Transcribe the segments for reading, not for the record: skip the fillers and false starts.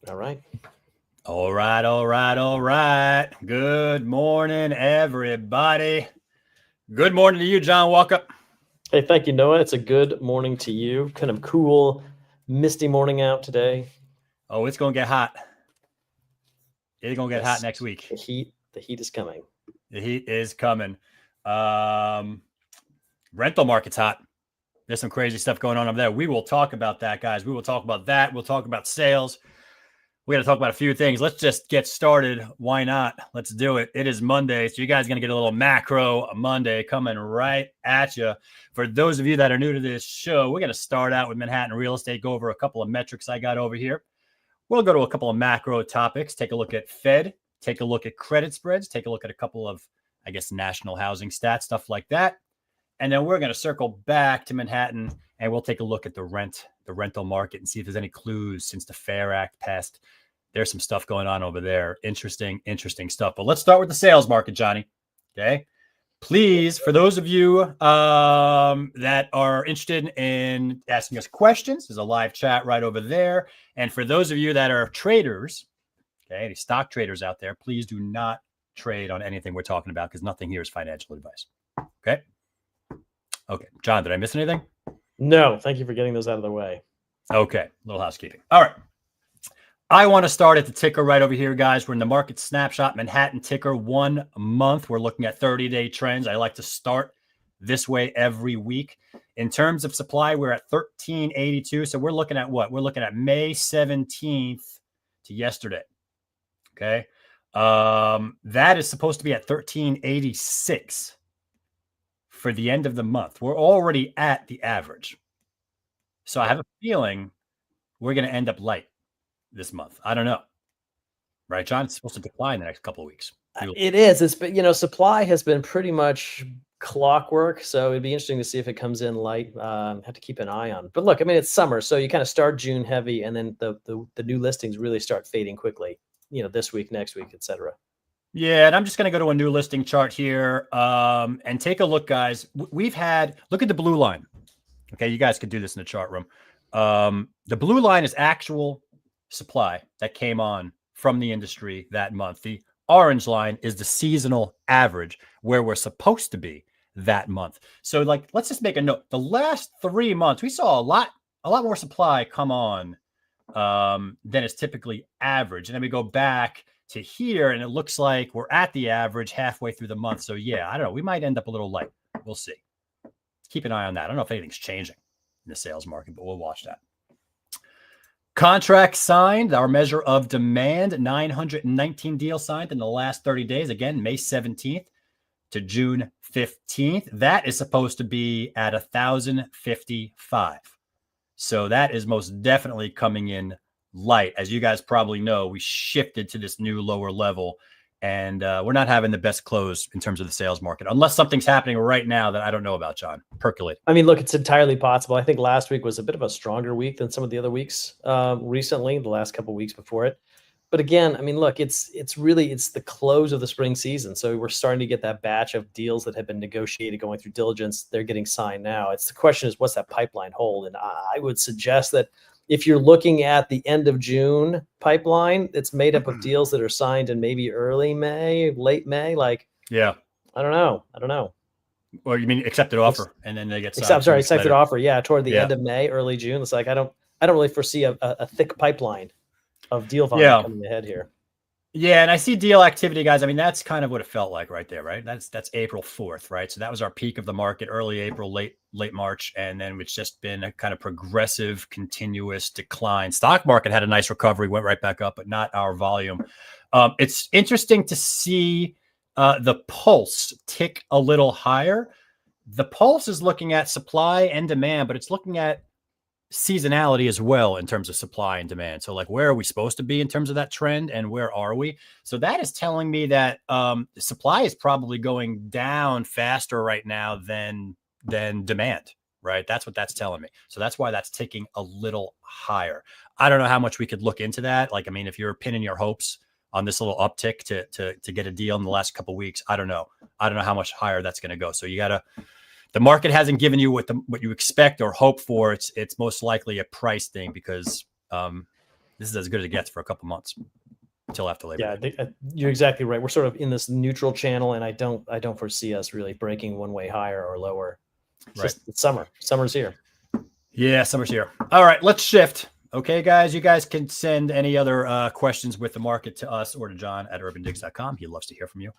All right. All right. Good morning, everybody. Good morning to you, John Walkup. Hey, thank you, Noah. It's a good morning to you. Kind of cool, misty morning out today. Oh, it's going to get hot. It's going to get hot next week. The heat is coming. The heat is coming. Rental market's hot. There's some crazy stuff going on over there. We will talk about that, guys. We will talk about that. We'll talk about sales. We got to talk about a few things. Let's just get started. Why not? Let's do it. It is Monday, so you guys are going to get a little macro Monday coming right at you. For those of you that are new to this show, we're going to start out with Manhattan real estate, go over a couple of metrics I got over here. We'll go to a couple of macro topics, take a look at Fed, take a look at credit spreads, take a look at a couple of, I guess, national housing stats, stuff like that. And then we're going to circle back to Manhattan, and we'll take a look at the rental market, and see if there's any clues since the FAIR Act passed. There's some stuff going on over there. Interesting stuff. But let's start with the sales market, Johnny. Okay. Please, for those of you that are interested in asking us questions, there's a live chat right over there. And for those of you that are traders, okay, any stock traders out there, please do not trade on anything we're talking about, because nothing here is financial advice. Okay. Okay. John, did I miss anything? No, thank you for getting those out of the way. Okay. A little housekeeping. All right. I want to start at the ticker right over here, guys. We're in the market snapshot, Manhattan ticker, 1 month. We're looking at 30-day trends. I like to start this way every week. In terms of supply, we're at 1382. So we're looking at what? We're looking at May 17th to yesterday. Okay. That is supposed to be at 1386 for the end of the month. We're already at the average. So I have a feeling we're going to end up light this month. I don't know. Right, John? It's supposed to decline the next couple of weeks. It is. It's been, supply has been pretty much clockwork. So it'd be interesting to see if it comes in light. Have to keep an eye on. But look, I mean, it's summer, so you kind of start June heavy, and then the new listings really start fading quickly. This week, next week, etc. Yeah, and I'm just going to go to a new listing chart here and take a look, guys. Look at the blue line. Okay, you guys could do this in the chart room. The blue line is actual supply that came on from the industry that month. The orange line is the seasonal average, where we're supposed to be that month. So, let's just make a note. The last 3 months, we saw a lot more supply come on than is typically average. And then we go back to here, and it looks like we're at the average halfway through the month. So yeah, I don't know. We might end up a little light. We'll see. Keep an eye on that. I don't know if anything's changing in the sales market, but we'll watch that. Contract signed, our measure of demand, 919 deals signed in the last 30 days. Again, May 17th to June 15th. That is supposed to be at 1,055. So that is most definitely coming in light. As you guys probably know, we shifted to this new lower level, and we're not having the best close in terms of the sales market, unless something's happening right now that I don't know about, John. Percolate. I mean, look, it's entirely possible. I think last week was a bit of a stronger week than some of the other weeks recently, the last couple of weeks before it. But again, I mean, look, it's the close of the spring season. So we're starting to get that batch of deals that have been negotiated, going through diligence. They're getting signed now. The question is, what's that pipeline hold? And I would suggest that if you're looking at the end of June pipeline, it's made up of deals that are signed in maybe early May, late May. Yeah, I don't know. Or you mean accepted offer, and then they get signed? Accepted offer. Yeah, toward the end of May, early June. It's like I don't really foresee a thick pipeline of deal volume coming ahead here. Yeah, and I see deal activity, guys. I mean, that's kind of what it felt like right there, right? That's April 4th, right? So that was our peak of the market, early April, late March, and then it's just been a kind of progressive, continuous decline. Stock market had a nice recovery, went right back up, but not our volume. It's interesting to see the pulse tick a little higher. The pulse is looking at supply and demand, but it's looking at seasonality as well in terms of supply and demand. So where are we supposed to be in terms of that trend, and where are we? So that is telling me that supply is probably going down faster right now than demand, right? That's what that's telling me. So that's why that's ticking a little higher. I don't know how much we could look into that. I mean, if you're pinning your hopes on this little uptick to get a deal in the last couple of weeks, I don't know how much higher that's going to go. So the market hasn't given you what you expect or hope for. It's most likely a price thing, because this is as good as it gets for a couple months until after Labor Yeah, I Day. think, you're exactly right. We're sort of in this neutral channel, and I don't foresee us really breaking one way higher or lower. It's Right. just it's summer. Summer's here. Yeah, summer's here. All right, let's shift. Okay, guys, you guys can send any other questions with the market to us or to John at UrbanDigs.com. He loves to hear from you.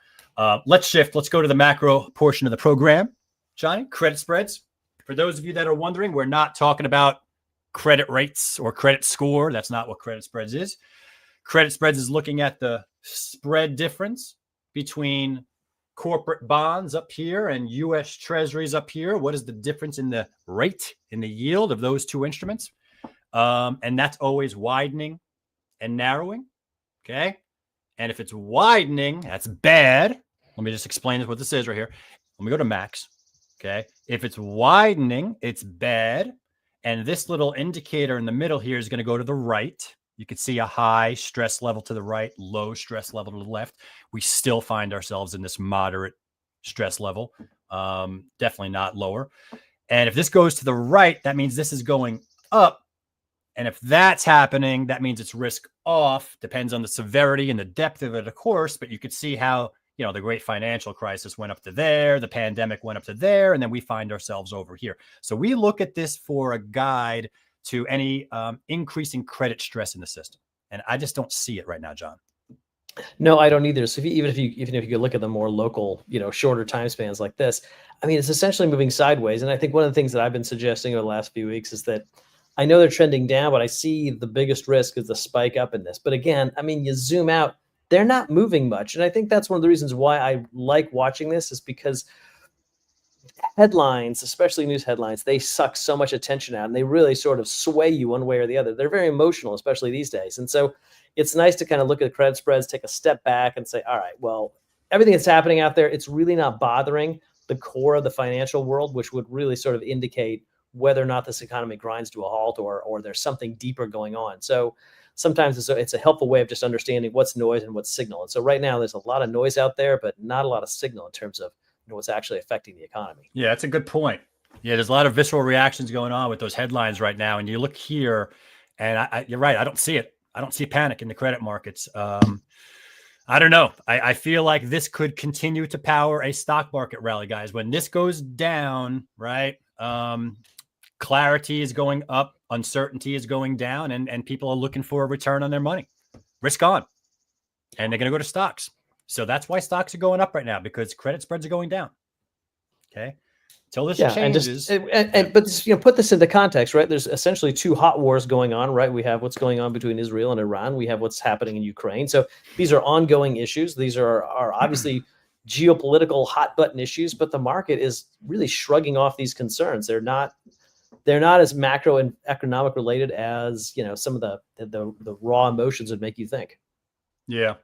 Let's shift. Let's go to the macro portion of the program. Johnny, credit spreads. For those of you that are wondering, we're not talking about credit rates or credit score. That's not what credit spreads is. Credit spreads is looking at the spread difference between corporate bonds up here and U.S. Treasuries up here. What is the difference in the rate, in the yield of those two instruments? And that's always widening and narrowing. Okay. And if it's widening, that's bad. Let me just explain what this is right here. Let me go to max. Okay. If it's widening, it's bad. And this little indicator in the middle here is going to go to the right. You can see a high stress level to the right, low stress level to the left. We still find ourselves in this moderate stress level, definitely not lower. And if this goes to the right, that means this is going up. And if that's happening, that means it's risk off. Depends on the severity and the depth of it, of course. But you could see how, the great financial crisis went up to there, the pandemic went up to there, and then we find ourselves over here. So we look at this for a guide to any increasing credit stress in the system. And I just don't see it right now, John. No, I don't either. So even if you could look at the more local, shorter time spans like this, I mean, it's essentially moving sideways. And I think one of the things that I've been suggesting over the last few weeks is that I know they're trending down, but I see the biggest risk is the spike up in this. But again, I mean, you zoom out, they're not moving much. And I think that's one of the reasons why I like watching this is because headlines, especially news headlines, they suck so much attention out and they really sort of sway you one way or the other. They're very emotional, especially these days. And so it's nice to kind of look at credit spreads, take a step back and say, all right, well, everything that's happening out there, it's really not bothering the core of the financial world, which would really sort of indicate whether or not this economy grinds to a halt or there's something deeper going on. So sometimes it's a helpful way of just understanding what's noise and what's signal. And so right now there's a lot of noise out there, but not a lot of signal in terms of what's actually affecting the economy. Yeah, that's a good point. Yeah, there's a lot of visceral reactions going on with those headlines right now. And you look here and you're right. I don't see it. I don't see panic in the credit markets. I don't know. I feel like this could continue to power a stock market rally, guys. When this goes down, right? Clarity is going up, uncertainty is going down, and people are looking for a return on their money. Risk on. And they're going to go to stocks. So that's why stocks are going up right now, because credit spreads are going down. Okay. Until this changes. But put this into context, right? There's essentially two hot wars going on, right? We have what's going on between Israel and Iran. We have what's happening in Ukraine. So these are ongoing issues. These are obviously geopolitical hot button issues, but the market is really shrugging off these concerns. They're not as macro and economic related as some of the raw emotions would make you think. Yeah.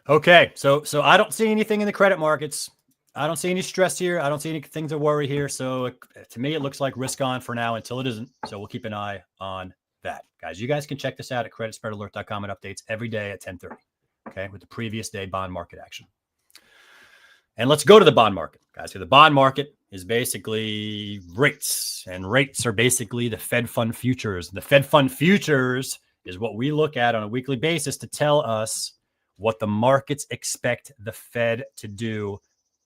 Okay. So I don't see anything in the credit markets. I don't see any stress here. I don't see anything to worry here. So to me, it looks like risk on for now until it isn't. So we'll keep an eye on that, guys. You guys can check this out at creditspreadalert.com and updates every day at 10:30. Okay, with the previous day bond market action. And let's go to the bond market, guys. So the bond market is basically rates, and rates are basically the Fed fund futures. The Fed fund futures is what we look at on a weekly basis to tell us what the markets expect the Fed to do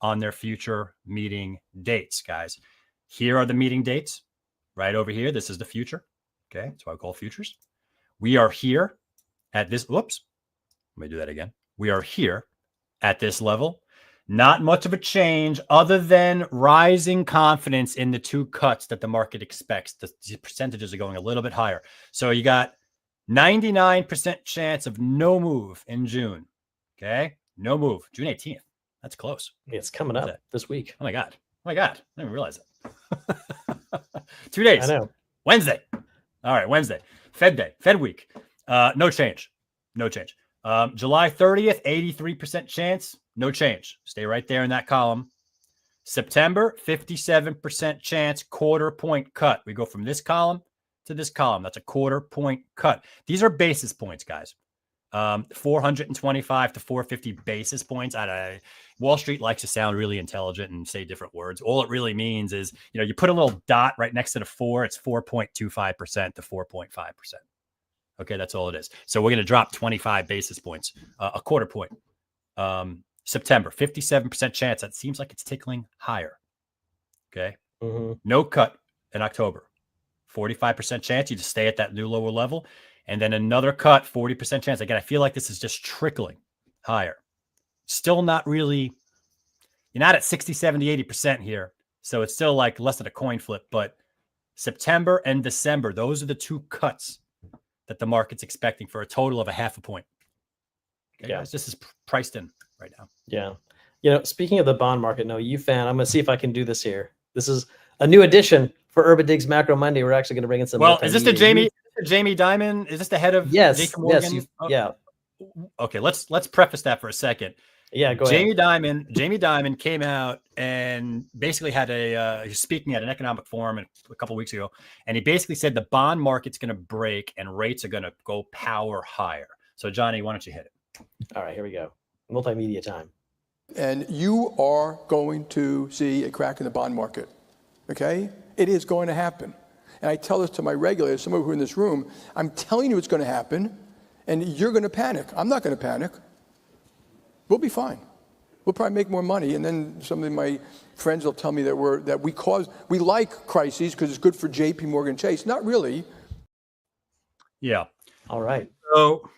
on their future meeting dates, guys. Here are the meeting dates right over here. This is the future. Okay, that's why I call futures. We are here at this. Whoops. Let me do that again. We are here at this level. Not much of a change other than rising confidence in the two cuts that the market expects. The percentages are going a little bit higher. So you got 99% chance of no move in June. Okay. No move. June 18th. That's close. It's coming up this week. Oh my God. I didn't even realize it. 2 days. I know. Wednesday. All right. Wednesday. Fed day. Fed week. No change. No change. July 30th, 83% chance. No change. Stay right there in that column. September, 57% chance, quarter point cut. We go from this column to this column. That's a quarter point cut. These are basis points, guys. 425 to 450 basis points. Wall Street likes to sound really intelligent and say different words. All it really means is, you put a little dot right next to the 4. It's 4.25% to 4.5%. Okay, that's all it is. So we're going to drop 25 basis points, a quarter point. September, 57% chance. That seems like it's tickling higher. Okay. No cut in October. 45% chance you just stay at that new lower level. And then another cut, 40% chance. Again, I feel like this is just trickling higher. Still not really, you're not at 60, 70, 80% here. So it's still like less than a coin flip. But September and December, those are the two cuts that the market's expecting for a total of a half a point. Okay, guys, this is priced in right now. Yeah. You know, speaking of the bond market, no, you fan, I'm going to see if I can do this here. This is a new edition for UrbanDigs Macro Monday. We're actually going to bring in some. Well, is this the Jamie Dimon? Is this the head of Yes. Morgan? Yes. Yeah. Okay, let's preface that for a second. Yeah, go Jamie ahead. Jamie Dimon came out and basically had he's speaking at an economic forum a couple of weeks ago, and he basically said the bond market's going to break and rates are going to go power higher. So, Johnny, why don't you hit it? All right, here we go. Multimedia time. And you are going to see a crack in the bond market, okay? It is going to happen. And I tell this to my regulators, some of who are in this room, I'm telling you it's going to happen, and you're going to panic. I'm not going to panic. We'll be fine. We'll probably make more money, and then some of my friends will tell me that we like crises because it's good for J.P. Morgan Chase. Not really. Yeah. All right. So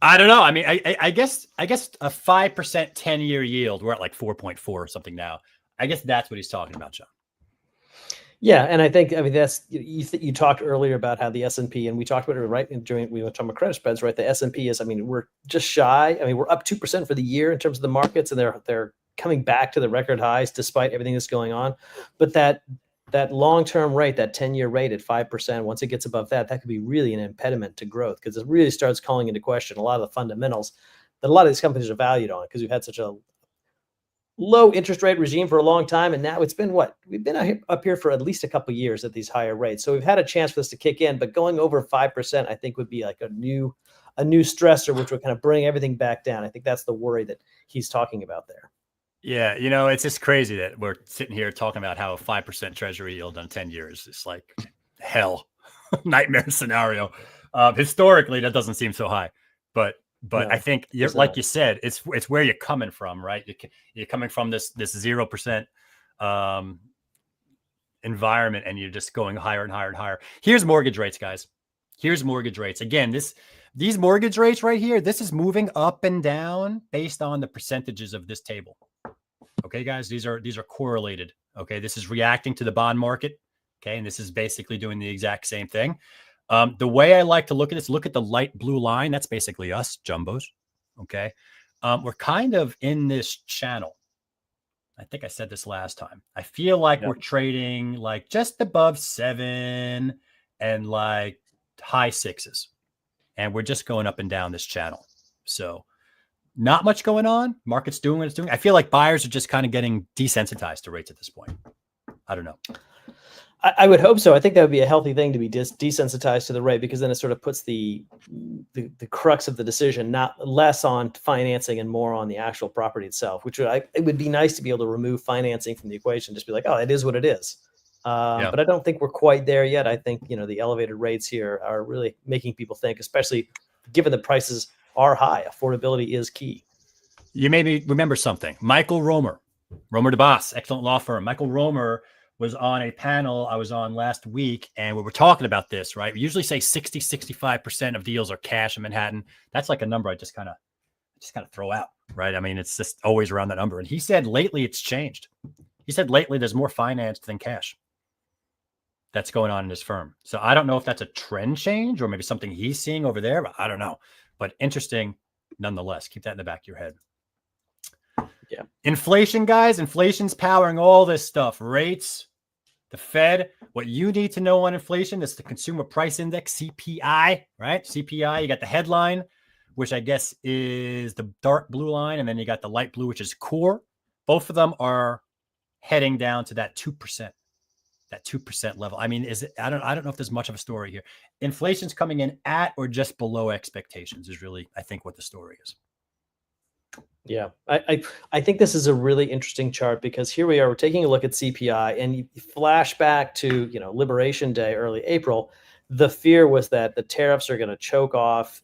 I don't know. I mean, I guess a 5% 10-year yield. We're at like 4.4 or something now. I guess that's what he's talking about, John. Yeah, and I mean that's you talked earlier about how the S&P, and we talked about it right during we were talking about credit spreads, right? The S&P is, I mean, we're just shy. I mean, we're up 2% for the year in terms of the markets, and they're coming back to the record highs despite everything that's going on. But that long-term rate, that 10-year rate at 5%, once it gets above that could be really an impediment to growth because it really starts calling into question a lot of the fundamentals that a lot of these companies are valued on because we've had such a low interest rate regime for a long time. And now it's been we've been up here for at least a couple of years at these higher rates. So we've had a chance for this to kick in, but going over 5%, I think would be like a new stressor, which would kind of bring everything back down. I think that's the worry that he's talking about there. Yeah. You know, it's just crazy that we're sitting here talking about how a 5% treasury yield on 10 years is like hell, nightmare scenario. Historically, that doesn't seem so high, but no, I think like you said, it's where you're coming from, right? You're coming from this 0% environment, and you're just going higher and higher and higher. Here's mortgage rates, guys. Here's mortgage rates. Again, these mortgage rates right here, this is moving up and down based on the percentages of this table. Okay, guys, these are correlated. Okay, this is reacting to the bond market. Okay, and this is basically doing the exact same thing. The way I like to look at this, look at the light blue line. That's basically us, jumbos. Okay. We're kind of in this channel. I think I said this last time. I feel like we're trading like just above 7 and like high 6s. And we're just going up and down this channel. So not much going on. Market's doing what it's doing. I feel like buyers are just kind of getting desensitized to rates at this point. I don't know. I would hope so. I think that would be a healthy thing to be desensitized to the rate, because then it sort of puts the crux of the decision not less on financing and more on the actual property itself, which it would be nice to be able to remove financing from the equation, just be like, oh, it is what it is. But I don't think we're quite there yet. I think, the elevated rates here are really making people think, especially given the prices are high. Affordability is key. You made me remember something. Michael Romer DeBoss, excellent law firm. Michael Romer was on a panel I was on last week, and we were talking about this, right? We usually say 60, 65% of deals are cash in Manhattan. That's like a number I just kind of throw out, right? I mean, it's just always around that number. And he said lately it's changed. He said lately there's more financed than cash that's going on in his firm. So I don't know if that's a trend change or maybe something he's seeing over there, but I don't know. But interesting nonetheless. Keep that in the back of your head. Yeah. Inflation, guys. Inflation's powering all this stuff. Rates, the Fed. What you need to know on inflation is the Consumer Price Index, CPI, right? CPI, you got the headline, which I guess is the dark blue line, and then you got the light blue, which is core. Both of them are heading down to that 2%. That 2% level. I mean, I don't know if there's much of a story here. Inflation's coming in at or just below expectations is really, I think, what the story is. Yeah, I think this is a really interesting chart, because here we are, we're taking a look at CPI, and you flash back to, Liberation Day, early April. the fear was that the tariffs are going to choke off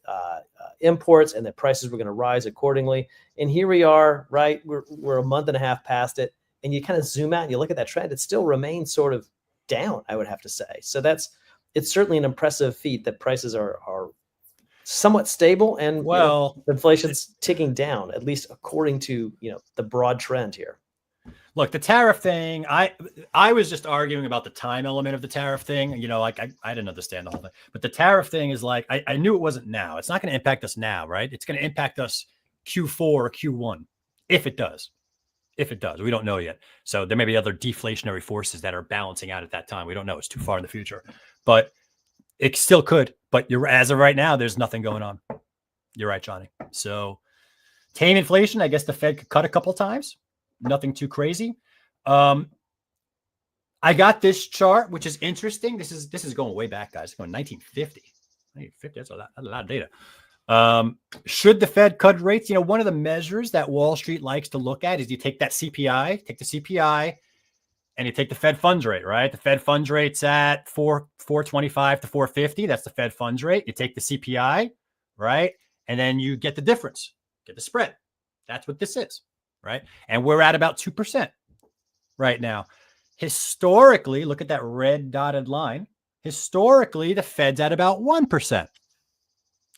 imports and that prices were going to rise accordingly. And here we are, right? We're a month and a half past it, and you kind of zoom out and you look at that trend. It still remains sort of down, I would have to say. So it's certainly an impressive feat that prices are somewhat stable and inflation's ticking down, at least according to the broad trend here. Look, the tariff thing, I was just arguing about the time element of the tariff thing. Like I didn't understand the whole thing. But the tariff thing is like, I knew it wasn't now. It's not going to impact us now, right? It's going to impact us Q4 or Q1, if it does. If it does. We don't know yet. So there may be other deflationary forces that are balancing out at that time. We don't know. It's too far in the future. But it still could. But as of right now, there's nothing going on. You're right, Johnny. So tame inflation, I guess the Fed could cut a couple times. Nothing too crazy. I got this chart, which is interesting. This is going way back, guys. It's going 1950. 1950, that's a lot of data. Should the Fed cut rates? One of the measures that Wall Street likes to look at is you take that CPI, and you take the Fed funds rate, right? The Fed funds rate's at 425 to 450. That's the Fed funds rate. You take the CPI, right? And then you get the difference, get the spread. That's what this is. Right. And we're at about 2% right now. Historically, look at that red dotted line. Historically, the Fed's at about 1%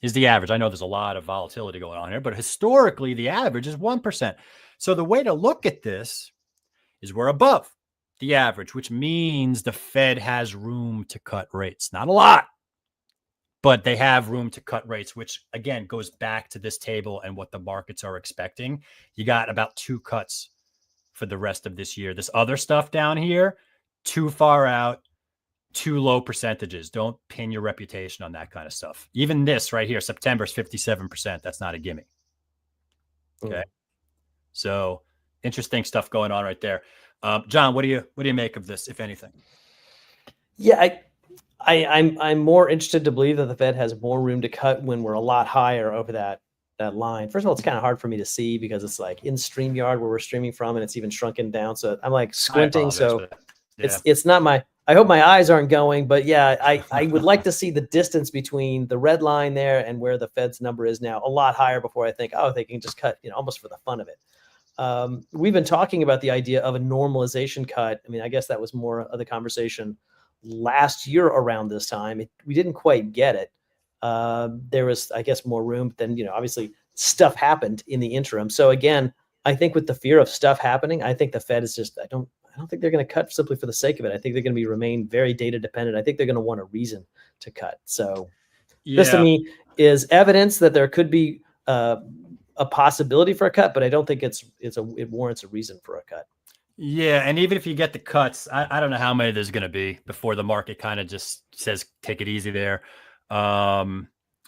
is the average. I know there's a lot of volatility going on here, but historically, the average is 1%. So the way to look at this is we're above the average, which means the Fed has room to cut rates. Not a lot, but they have room to cut rates, which again goes back to this table and what the markets are expecting. You got about 2 cuts for the rest of this year. This other stuff down here, too far out, too low percentages. Don't pin your reputation on that kind of stuff. Even this right here, September is 57%. That's not a gimme. Okay. So interesting stuff going on right there. John, what do you make of this, if anything? Yeah, I'm more interested to believe that the Fed has more room to cut when we're a lot higher over that line. First of all, it's kind of hard for me to see because it's like in StreamYard where we're streaming from, and it's even shrunken down. So I'm like squinting. So it's not I hope my eyes aren't going, but yeah, I would like to see the distance between the red line there and where the Fed's number is now a lot higher before I think, oh, they can just cut, almost for the fun of it. We've been talking about the idea of a normalization cut. I mean, I guess that was more of the conversation last year around this time. We didn't quite get it. There was, I guess, more room, but then, obviously stuff happened in the interim. So again, I think with the fear of stuff happening, I think the Fed is just, I don't think they're going to cut simply for the sake of it. I think they're going to remain very data dependent. I think they're going to want a reason to cut. So this to me is evidence that there could be a possibility for a cut, but I don't think it warrants a reason for a cut. Yeah, and even if you get the cuts, I don't know how many there's going to be before the market kind of just says, take it easy there.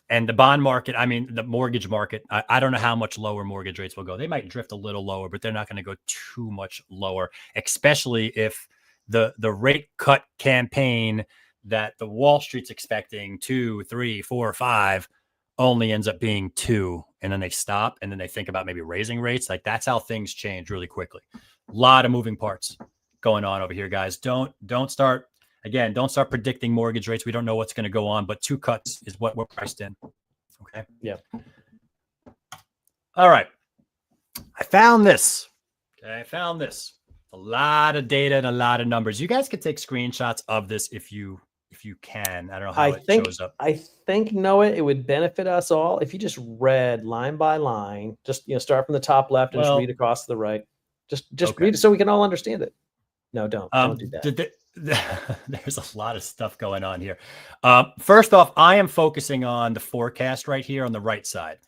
And the bond market, I mean, the mortgage market, I don't know how much lower mortgage rates will go. They might drift a little lower, but they're not going to go too much lower, especially if the rate cut campaign that the Wall Street's expecting 2, 3, 4, 5 only ends up being 2, and then they stop, and then they think about maybe raising rates. Like that's how things change really quickly. A lot of moving parts going on over here, guys. Don't start predicting mortgage rates. We don't know what's going to go on, but 2 cuts is what we're priced in. Okay. Yeah. All right. I found this. Okay. A lot of data and a lot of numbers. You guys can take screenshots of this if you can. I don't know how it shows up. I think, Noah, it would benefit us all if you just read line by line, just, start from the top left and just read across to the right. Just read it so we can all understand it. No, don't do that. There's a lot of stuff going on here. First off, I am focusing on the forecast right here on the right side.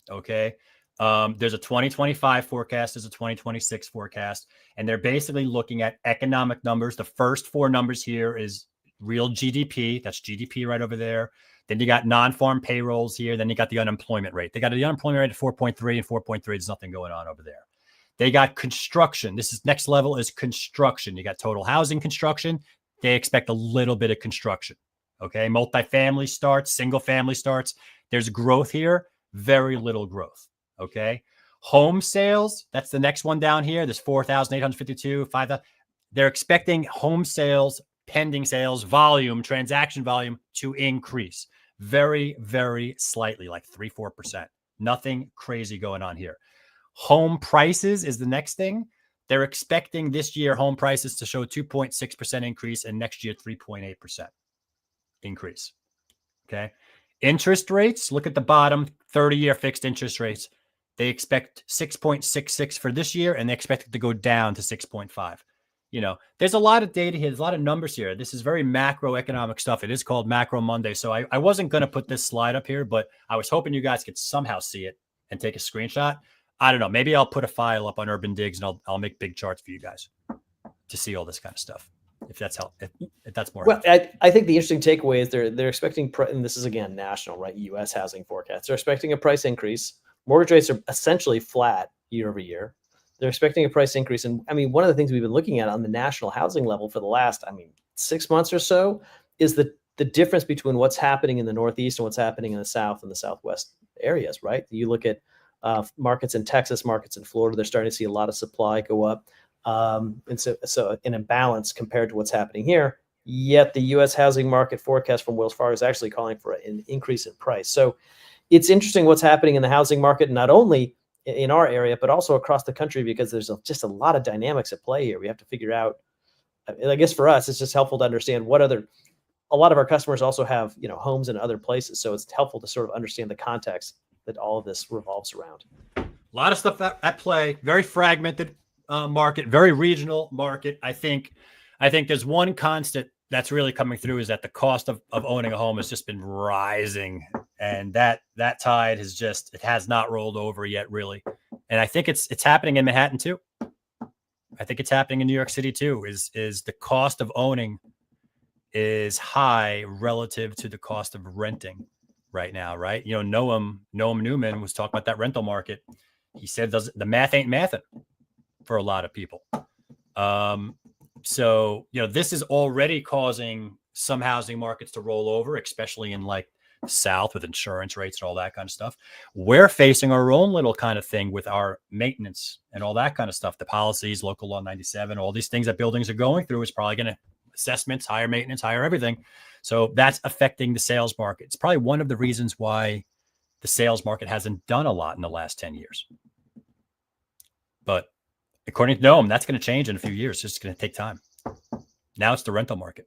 Okay. There's a 2025 forecast. There's a 2026 forecast, and they're basically looking at economic numbers. The first 4 numbers here is real GDP. That's GDP right over there. Then you got non-farm payrolls here. Then you got the unemployment rate. They got the unemployment rate at 4.3 and 4.3. There's nothing going on over there. They got construction. This is next level is construction. You got total housing construction. They expect a little bit of construction. Okay. Multifamily starts, single family starts. There's growth here. Very little growth. Okay. Home sales. That's the next one down here. There's 4,852, 5,000. They're expecting home sales pending sales volume, transaction volume to increase very, very slightly, like 3-4%. Nothing crazy going on here. Home prices is the next thing. They're expecting this year home prices to show 2.6% increase and next year 3.8% increase. Okay. Interest rates, look at the bottom, 30-year fixed interest rates. They expect 6.66 for this year, and they expect it to go down to 6.5. There's a lot of data here. There's a lot of numbers here. This is very macroeconomic stuff. It is called Macro Monday. So I wasn't going to put this slide up here, but I was hoping you guys could somehow see it and take a screenshot. I don't know. Maybe I'll put a file up on UrbanDigs and I'll make big charts for you guys to see all this kind of stuff. If that's if that's more. Well, I think the interesting takeaway is they're expecting, and this is again national, right? U.S. housing forecast. They're expecting a price increase. Mortgage rates are essentially flat year over year. They're expecting a price increase, and I mean, one of the things we've been looking at on the national housing level for the last, 6 months or so, is the difference between what's happening in the Northeast and what's happening in the South and the Southwest areas, right? You look at markets in Texas, markets in Florida, they're starting to see a lot of supply go up. And so an imbalance compared to what's happening here. Yet the U.S. housing market forecast from Wells Fargo is actually calling for an increase in price. So it's interesting what's happening in the housing market, not only in our area, but also across the country, because there's just a lot of dynamics at play here. We have to figure out, I guess for us, it's just helpful to understand a lot of our customers also have, homes in other places. So it's helpful to sort of understand the context that all of this revolves around. A lot of stuff at play, very fragmented market, very regional market. I think there's one constant that's really coming through, is that the cost of owning a home has just been rising, and that tide has not rolled over yet, really. And I think it's happening in Manhattan too. I think it's happening in New York City too. Is the cost of owning is high relative to the cost of renting right now, right? Noam Newman was talking about that rental market. He said the math ain't mathing for a lot of people. So, this is already causing some housing markets to roll over, especially in like the South with insurance rates and all that kind of stuff. We're facing our own little kind of thing with our maintenance and all that kind of stuff. The policies, local law 97, all these things that buildings are going through is probably going to assessments, higher maintenance, higher everything. So that's affecting the sales market. It's probably one of the reasons why the sales market hasn't done a lot in the last 10 years. But according to Noam, that's going to change in a few years. It's just going to take time. Now it's the rental market.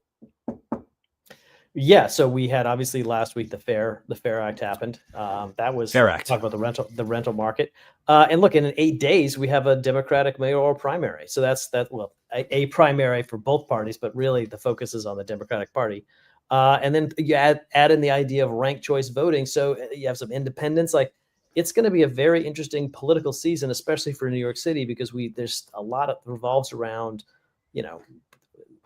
Yeah. So we had obviously last week the Fair Act happened. That was Fair Act. Talk about the rental market. And look, in 8 days we have a Democratic mayoral primary. So that's a primary for both parties, but really the focus is on the Democratic Party. And then you add in the idea of ranked choice voting. So you have some independents. Like, it's going to be a very interesting political season, especially for New York City, because there's a lot of revolves around,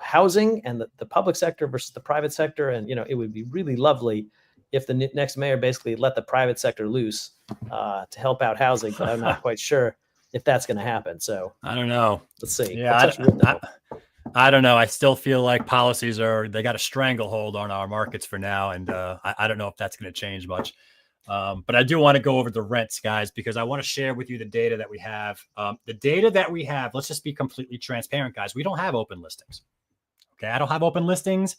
housing and the public sector versus the private sector. And, it would be really lovely if the next mayor basically let the private sector loose to help out housing. But I'm not quite sure if that's going to happen. So I don't know. Let's see. Yeah, I don't know. I still feel like policies they got a stranglehold on our markets for now. And I don't know if that's going to change much. But I do want to go over the rents, guys, because I want to share with you the data that we have. Let's just be completely transparent, guys. We don't have open listings. Okay. I don't have open listings.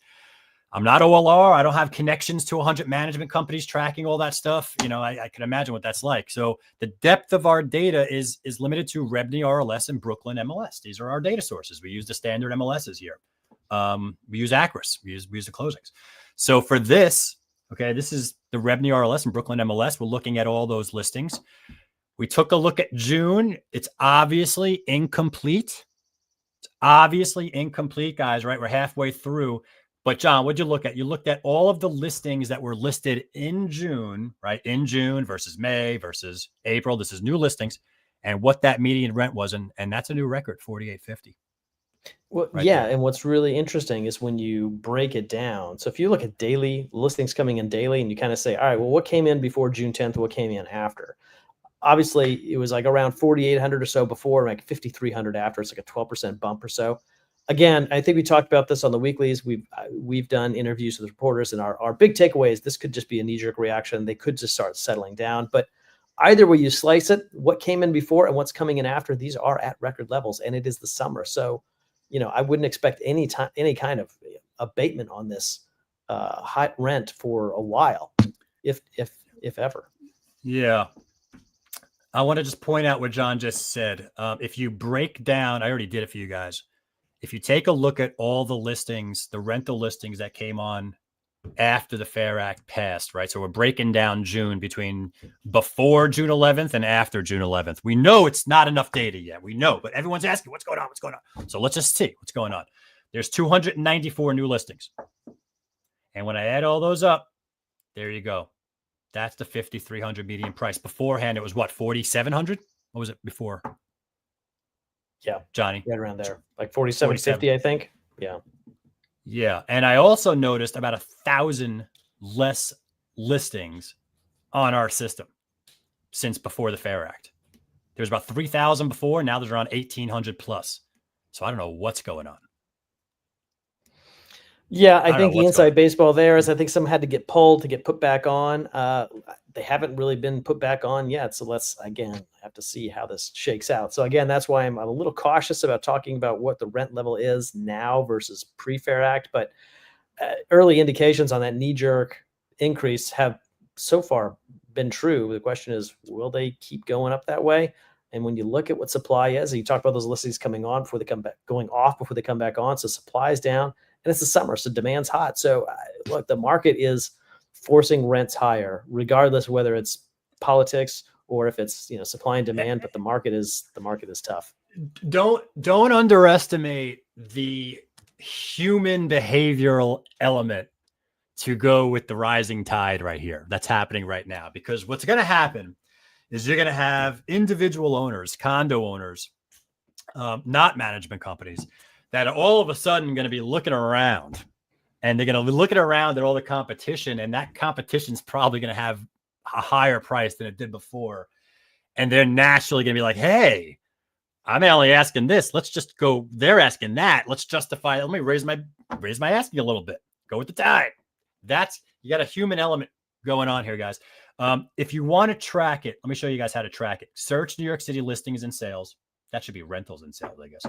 I'm not OLR. I don't have connections to 100 management companies tracking all that stuff. I can imagine what that's like. So the depth of our data is limited to REBNY, RLS, and Brooklyn MLS. These are our data sources. We use the standard MLSs here. We use Acris. We use the closings. So for this, okay, this is the REBNY, RLS, and Brooklyn MLS. We're looking at all those listings. We took a look at June. It's obviously incomplete. Guys, right? We're halfway through. But John, what'd you look at? You looked at all of the listings that were listed in June, right? In June versus May versus April. This is new listings, and what that median rent was, and that's a new record, $48.50. Well, right yeah, there. And what's really interesting is when you break it down. So if you look at daily listings coming in daily, and you kind of say, all right, well, what came in before June 10th? What came in after? Obviously, it was like around 4,800 or so before, like 5,300 after. It's like a 12% bump or so. Again, I think we talked about this on the weeklies. We've done interviews with reporters, and our big takeaway is this could just be a knee-jerk reaction. They could just start settling down. But either way you slice it, what came in before and what's coming in after, these are at record levels, and it is the summer. So I wouldn't expect any kind of abatement on this high rent for a while, if ever. Yeah. I want to just point out what John just said. If you break down, I already did it for you guys. If you take a look at all the listings, the rental listings that came on after the Fair Act passed, right? So we're breaking down June between before June 11th and after June 11th. We know it's not enough data yet. We know, but everyone's asking what's going on, what's going on. So let's just see what's going on. There's 294 new listings. And when I add all those up, there you go. That's the 5,300 median price. Beforehand, it was what, 4,700? What was it before? Yeah, Johnny, right around there, like 4750, I think. Yeah. Yeah. And I also noticed about 1,000 less listings on our system since before the Fair Act. There was about 3,000 before. Now there's around 1,800 plus. So I don't know what's going on. Yeah, I think the inside baseball there is I think some had to get pulled to get put back on. They haven't really been put back on yet. So let's, again, have to see how this shakes out. So again, that's why I'm a little cautious about talking about what the rent level is now versus pre-Fair Act. But early indications on that knee-jerk increase have so far been true. The question is, will they keep going up that way? And when you look at what supply is, you talk about those listings coming on before they come back, going off before they come back on. So supply is down. And it's the summer, so demand's hot. So look, the market is forcing rents higher, regardless of whether it's politics or if it's supply and demand. But the market is tough. Don't underestimate the human behavioral element to go with the rising tide right here. That's happening right now, because what's going to happen is you're going to have individual owners, condo owners, not management companies, that are all of a sudden going to be looking around, and they're going to be looking around at all the competition, and that competition is probably going to have a higher price than it did before. And they're naturally going to be like, hey, I'm only asking this. Let's just go. They're asking that. Let's justify it. Let me raise my asking a little bit. Go with the tide. You got a human element going on here, guys. If you want to track it, let me show you guys how to track it. Search New York City listings and sales. That should be rentals and sales, I guess.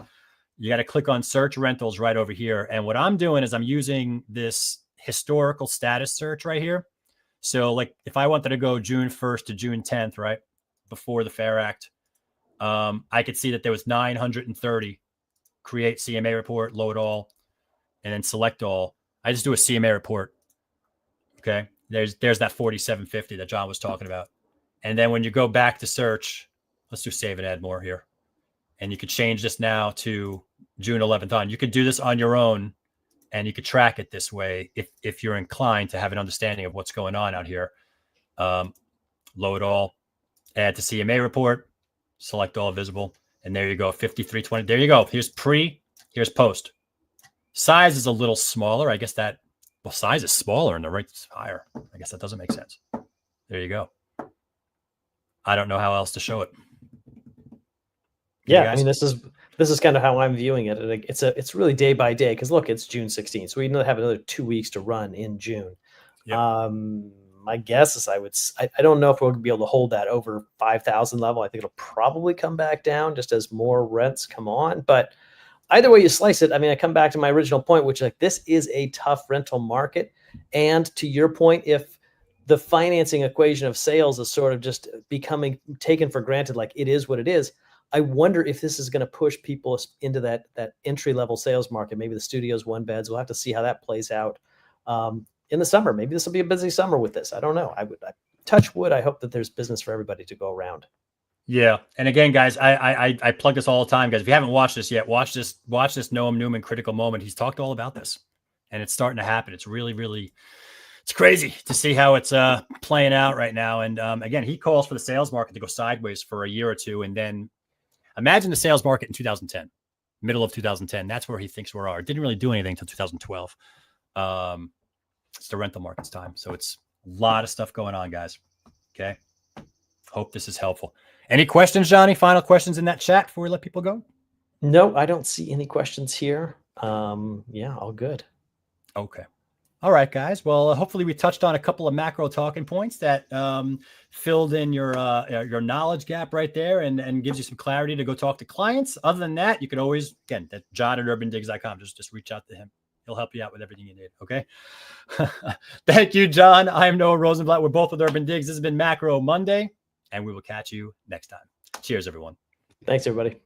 You got to click on search rentals right over here. And what I'm doing is I'm using this historical status search right here. So like if I wanted to go June 1st to June 10th, right, before the Fair Act, I could see that there was 930. Create CMA report, load all, and then select all. I just do a CMA report. Okay. There's that 4,750 that John was talking about. And then when you go back to search, let's do save and add more here. And you could change this now to June 11th on. You could do this on your own, and you could track it this way if you're inclined to have an understanding of what's going on out here. Load all, add to CMA report, select all visible, and there you go, 5320. There you go. Here's pre, here's post. Size is a little smaller. I guess size is smaller and the rate's higher. I guess that doesn't make sense. There you go. I don't know how else to show it. Yeah, I mean, this is kind of how I'm viewing it. It's really day by day, because look, it's June 16th, so we have another 2 weeks to run in June. Yep. My guess is I don't know if we'll be able to hold that over 5,000 level. I think it'll probably come back down just as more rents come on. But either way you slice it, I mean, I come back to my original point, which is this is a tough rental market. And to your point, if the financing equation of sales is sort of just becoming taken for granted, like it is what it is, I wonder if this is going to push people into that entry-level sales market. Maybe the studios, one beds. We'll have to see how that plays out in the summer. Maybe this will be a busy summer with this. I don't know. I touch wood. I hope that there's business for everybody to go around. Yeah. And again, guys, I plug this all the time, guys. If you haven't watched this yet, watch this Noam Newman critical moment. He's talked all about this, and it's starting to happen. It's really, really, it's crazy to see how it's playing out right now. And again, he calls for the sales market to go sideways for a year or two, and then imagine the sales market in 2010, middle of 2010. That's where he thinks we are. It didn't really do anything until 2012. It's the rental market's time. So it's a lot of stuff going on, guys. Okay. Hope this is helpful. Any questions, Johnny? Final questions in that chat before we let people go? No, I don't see any questions here. Yeah, all good. Okay. All right, guys. Well, hopefully we touched on a couple of macro talking points that filled in your knowledge gap right there and gives you some clarity to go talk to clients. Other than that, you could always, again, that John at UrbanDigs.com. Just reach out to him. He'll help you out with everything you need. Okay. Thank you, John. I am Noah Rosenblatt. We're both with UrbanDigs. This has been Macro Monday, and we will catch you next time. Cheers, everyone. Thanks, everybody.